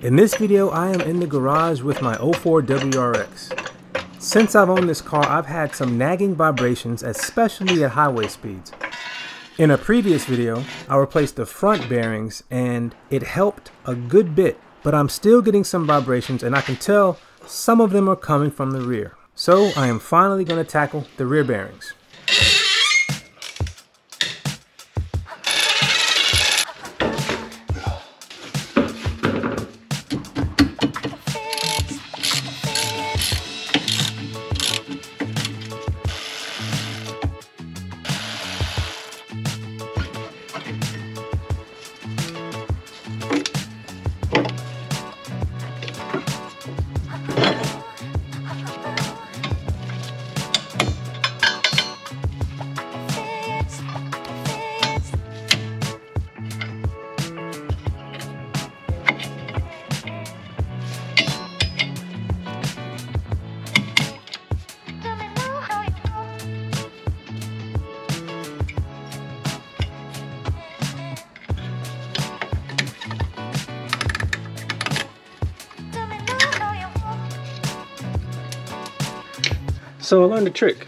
In this video, I am in the garage with my 04 WRX. Since I've owned this car, I've had some nagging vibrations, especially at highway speeds. In a previous video, I replaced the front bearings and it helped a good bit, but I'm still getting some vibrations and I can tell some of them are coming from the rear. So I am finally going to tackle the rear bearings. So I learned a trick.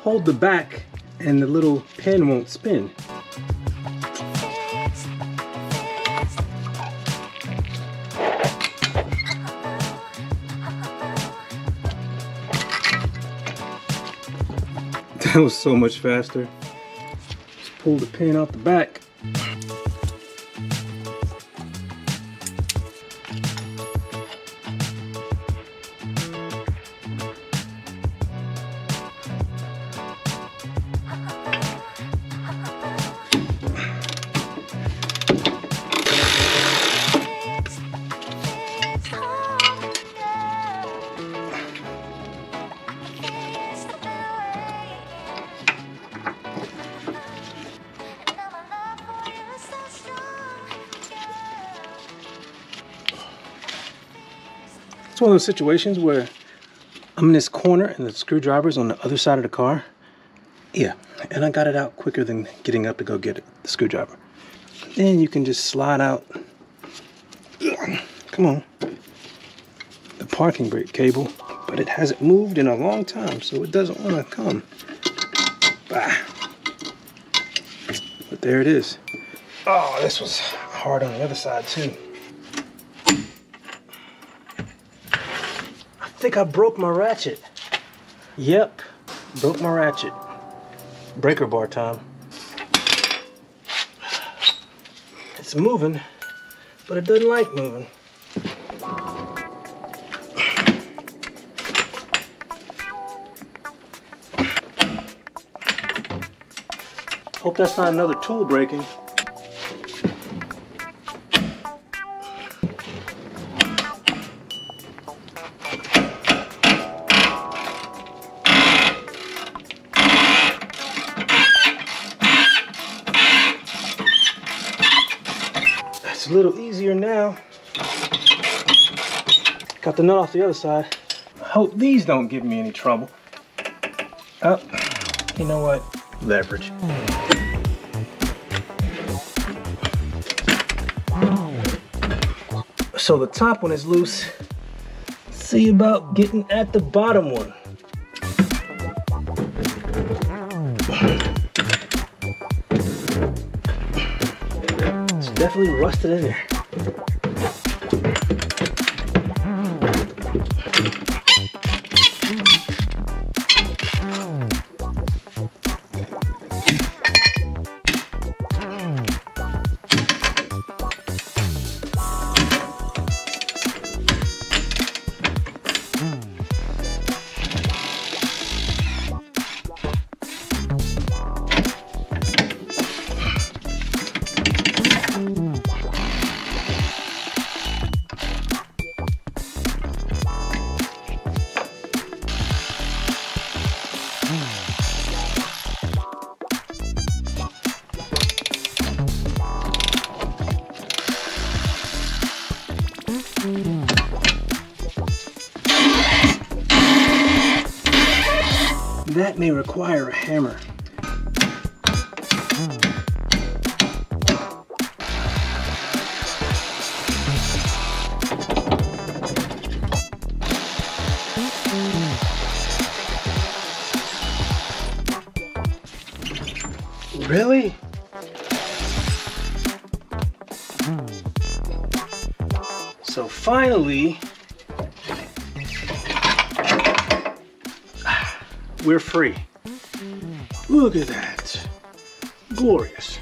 Hold the back and the little pin won't spin. That was so much faster. Just pull the pin out the back. It's one of those situations where I'm in this corner and the screwdriver's on the other side of the car. Yeah, and I got it out quicker than getting up to go get it, the screwdriver. Then you can just slide out. Come on. The parking brake cable, but it hasn't moved in a long time, so it doesn't want to come. Bah. But there it is. Oh, this was hard on the other side too. I think I broke my ratchet. Yep, broke my ratchet. Breaker bar time. It's moving, but it doesn't like moving. Hope that's not another tool breaking. It's a little easier now. Got the nut off the other side. I hope these don't give me any trouble. Oh, you know what? Leverage. So the top one is loose. See about getting at the bottom one. It's definitely rusted in there. That may require a hammer. Really? So finally, we're free. Look at that. Glorious.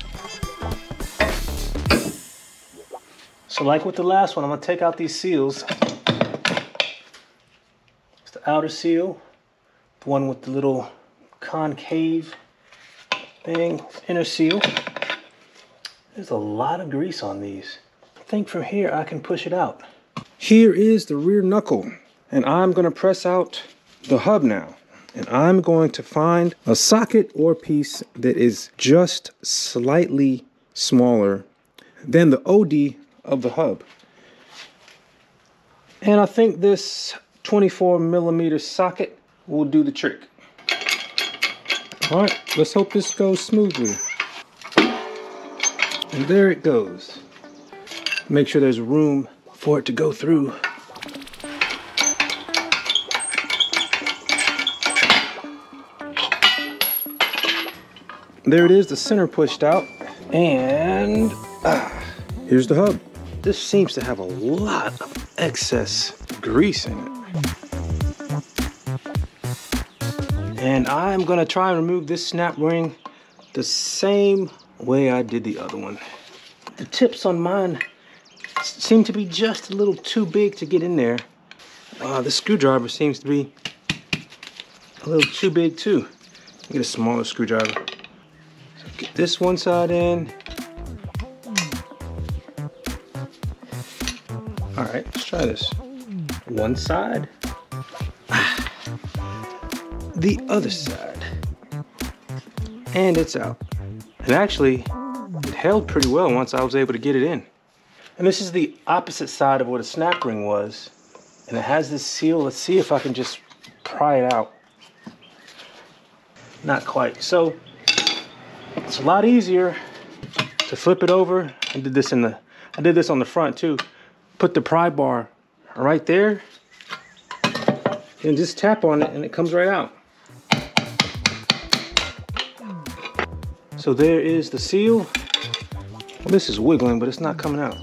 So like with the last one, I'm gonna take out these seals. It's the outer seal, the one with the little concave thing, inner seal. There's a lot of grease on these. I think from here I can push it out. Here is the rear knuckle, and I'm gonna press out the hub now. And I'm going to find a socket or piece that is just slightly smaller than the OD of the hub. And I think this 24mm socket will do the trick. All right, let's hope this goes smoothly. And there it goes. Make sure there's room for it to go through. There it is, the center pushed out, and here's the hub. This seems to have a lot of excess grease in it. And I'm gonna try and remove this snap ring the same way I did the other one. The tips on mine seem to be just a little too big to get in there. The screwdriver seems to be a little too big too. Get a smaller screwdriver. Get this one side in. All right, let's try this. One side. The other side. And it's out. And actually, it held pretty well once I was able to get it in. And this is the opposite side of where the snap ring was. And it has this seal. Let's see if I can just pry it out. Not quite. So, it's a lot easier to flip it over. I did this on the front too. Put the pry bar right there and just tap on it and it comes right out. So there is the seal. Well, this is wiggling, but it's not coming out.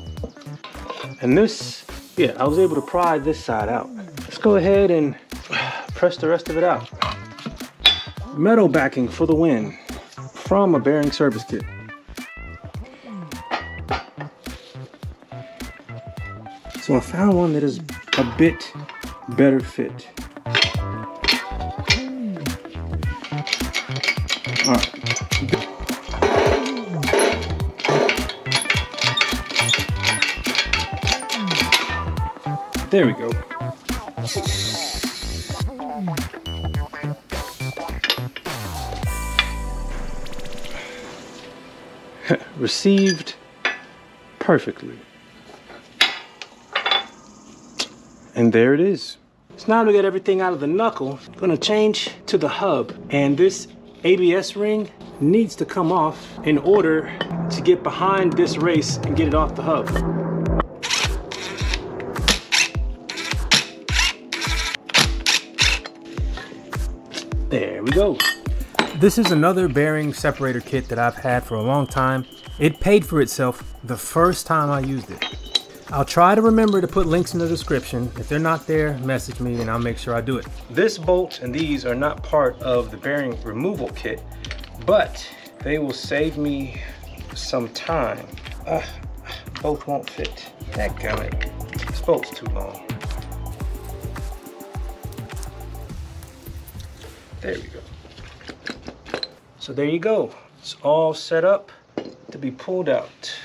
And this, yeah, I was able to pry this side out. Let's go ahead and press the rest of it out. Metal backing for the win. From a bearing service kit. So I found one that is a bit better fit. All right. There we go. Received perfectly. And there it is. So now to get everything out of the knuckle, I'm gonna change to the hub. And this ABS ring needs to come off in order to get behind this race and get it off the hub. There we go. This is another bearing separator kit that I've had for a long time. It paid for itself the first time I used it. I'll try to remember to put links in the description. If they're not there, message me and I'll make sure I do it. This bolt and these are not part of the bearing removal kit, but they will save me some time. Both won't fit. Dadgummit. This bolt's too long. There we go. So there you go. It's all set up to be pulled out.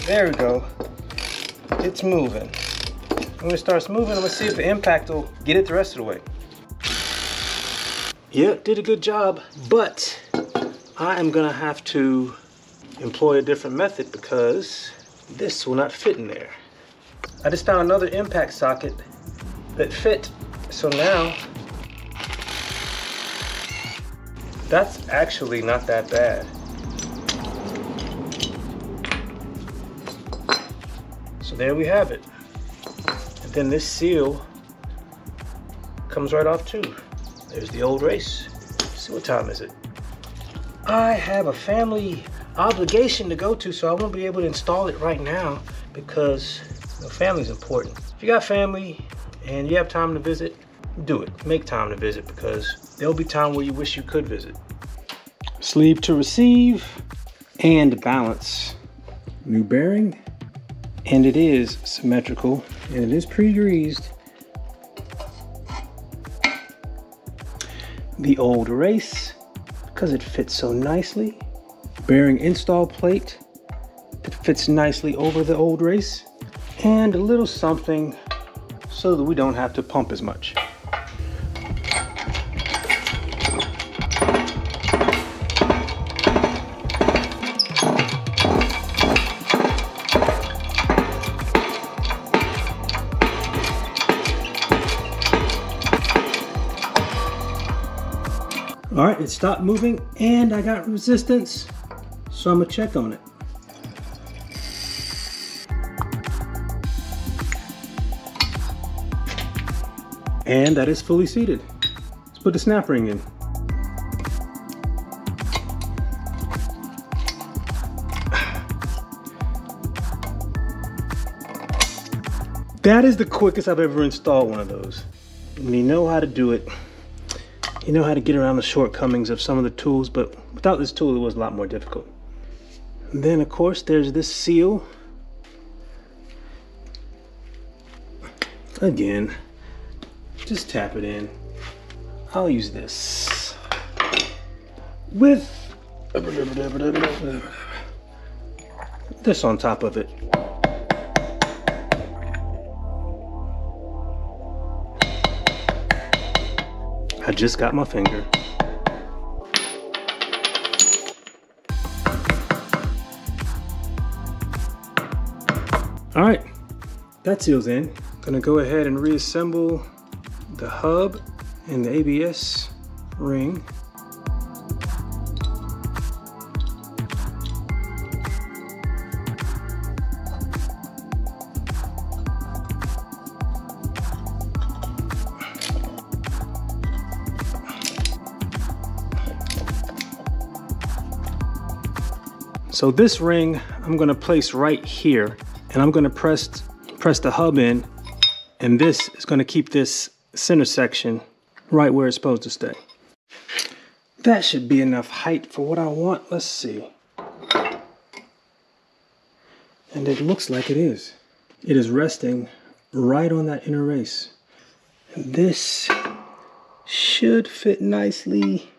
There we go. It's moving. When it starts moving, I'm gonna see if the impact will get it the rest of the way. Yeah, did a good job, but I am gonna have to employ a different method because this will not fit in there. I just found another impact socket that fit, so now that's actually not that bad. So there we have it. And then this seal comes right off too. There's the old race. Let's see, what time is it? I have a family obligation to go to, so I won't be able to install it right now because family's important. If you got family and you have time to visit, do it. Make time to visit, because there'll be time where you wish you could visit. Sleeve to receive and balance. New bearing, and it is symmetrical, and it is pre-greased. The old race, because it fits so nicely. Bearing install plate that fits nicely over the old race, and a little something so that we don't have to pump as much. All right, it stopped moving and I got resistance, so I'm gonna check on it. And that is fully seated. Let's put the snap ring in. That is the quickest I've ever installed one of those. When you know how to do it, you know how to get around the shortcomings of some of the tools, but without this tool, it was a lot more difficult. And then, of course, there's this seal. Again, just tap it in. I'll use this with this on top of it. I just got my finger. All right, that seal's in. Gonna go ahead and reassemble the hub and the ABS ring. So this ring I'm gonna place right here, and I'm gonna press the hub in, and this is gonna keep this center section right where it's supposed to stay. That should be enough height for what I want. Let's see. And it looks like it is. It is resting right on that inner race. And this should fit nicely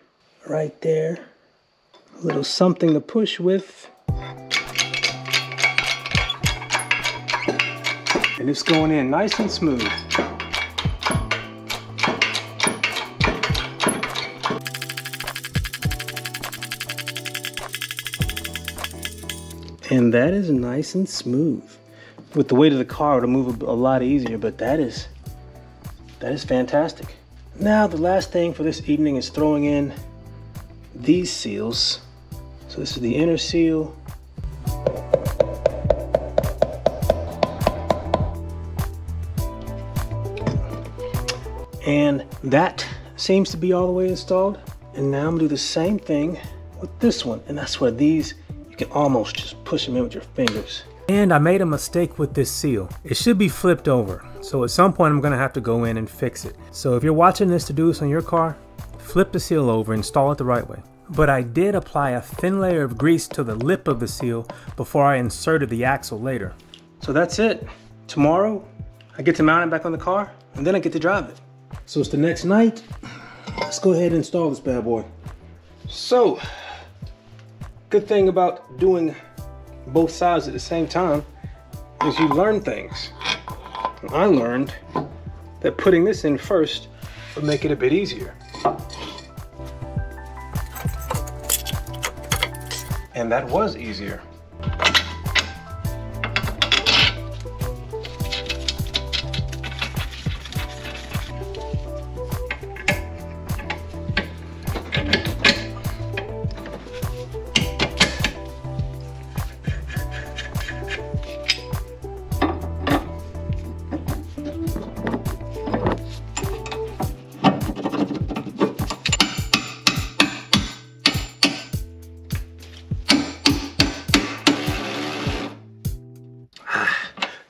right there. A little something to push with. And it's going in nice and smooth. And that is nice and smooth. With the weight of the car, it'll move a lot easier, but that is fantastic. Now the last thing for this evening is throwing in these seals. So this is the inner seal. And that seems to be all the way installed. And now I'm gonna do the same thing with this one. And that's where these, you can almost just push them in with your fingers. And I made a mistake with this seal. It should be flipped over. So at some point I'm gonna have to go in and fix it. So if you're watching this to do this on your car, flip the seal over, install it the right way. But I did apply a thin layer of grease to the lip of the seal before I inserted the axle later. So that's it. Tomorrow, I get to mount it back on the car, and then I get to drive it. So it's the next night. Let's go ahead and install this bad boy. So, good thing about doing both sides at the same time is you learn things. I learned that putting this in first would make it a bit easier. And that was easier.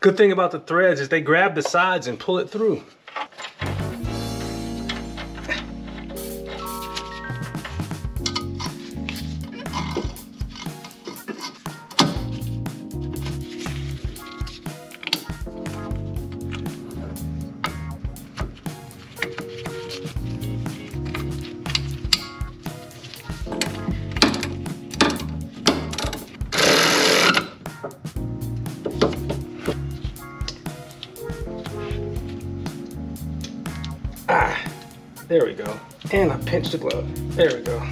Good thing about the threads is they grab the sides and pull it through. There we go. And I pinched the glove. There we go.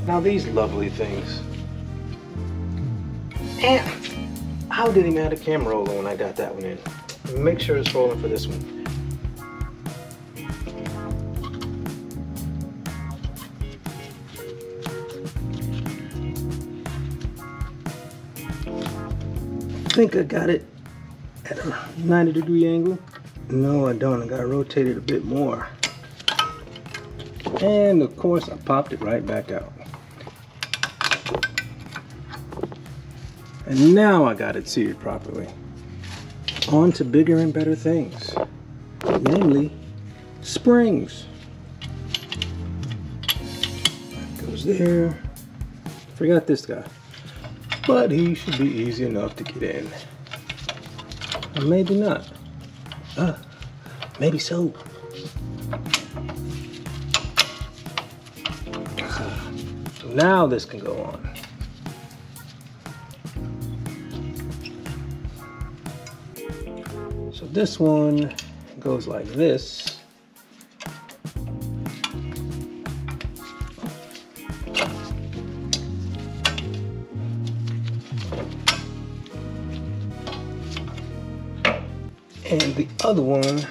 Now these lovely things. And how didn't even have the camera roll when I got that one in? Make sure it's rolling for this one. I think I got it at a 90-degree angle. No, I don't. I got to rotate it a bit more. And of course, I popped it right back out. And now I got it seated properly. On to bigger and better things, namely springs. That goes there. Forgot this guy. But he should be easy enough to get in. Or maybe not. Maybe so. So now this can go on. So this one goes like this. And the other one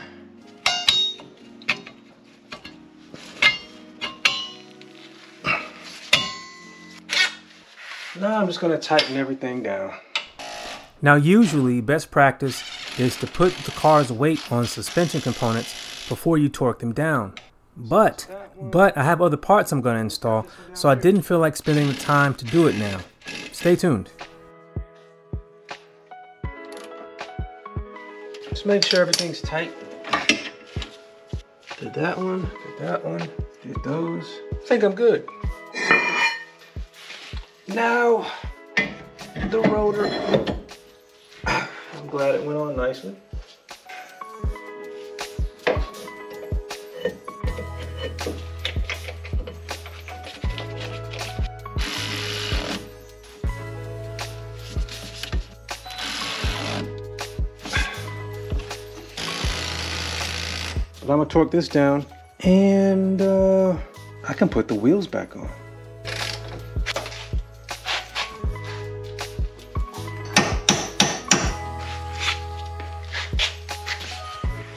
now I'm just going to tighten everything down. Now usually best practice is to put the car's weight on suspension components before you torque them down. But I have other parts I'm going to install, so I didn't feel like spending the time to do it now. Stay tuned. Just make sure everything's tight. Did that one, did those. I think I'm good. Now, the rotor. I'm glad it went on nicely. But I'm gonna torque this down and I can put the wheels back on.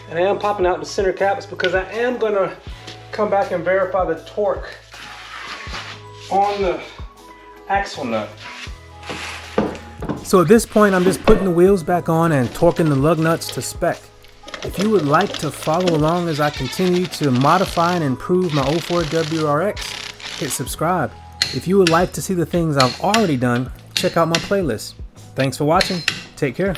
And I am popping out the center caps because I am gonna come back and verify the torque on the axle nut. So at this point, I'm just putting the wheels back on and torquing the lug nuts to spec. If you would like to follow along as I continue to modify and improve my 04 WRX, hit subscribe. If you would like to see the things I've already done, check out my playlist. Thanks for watching. Take care.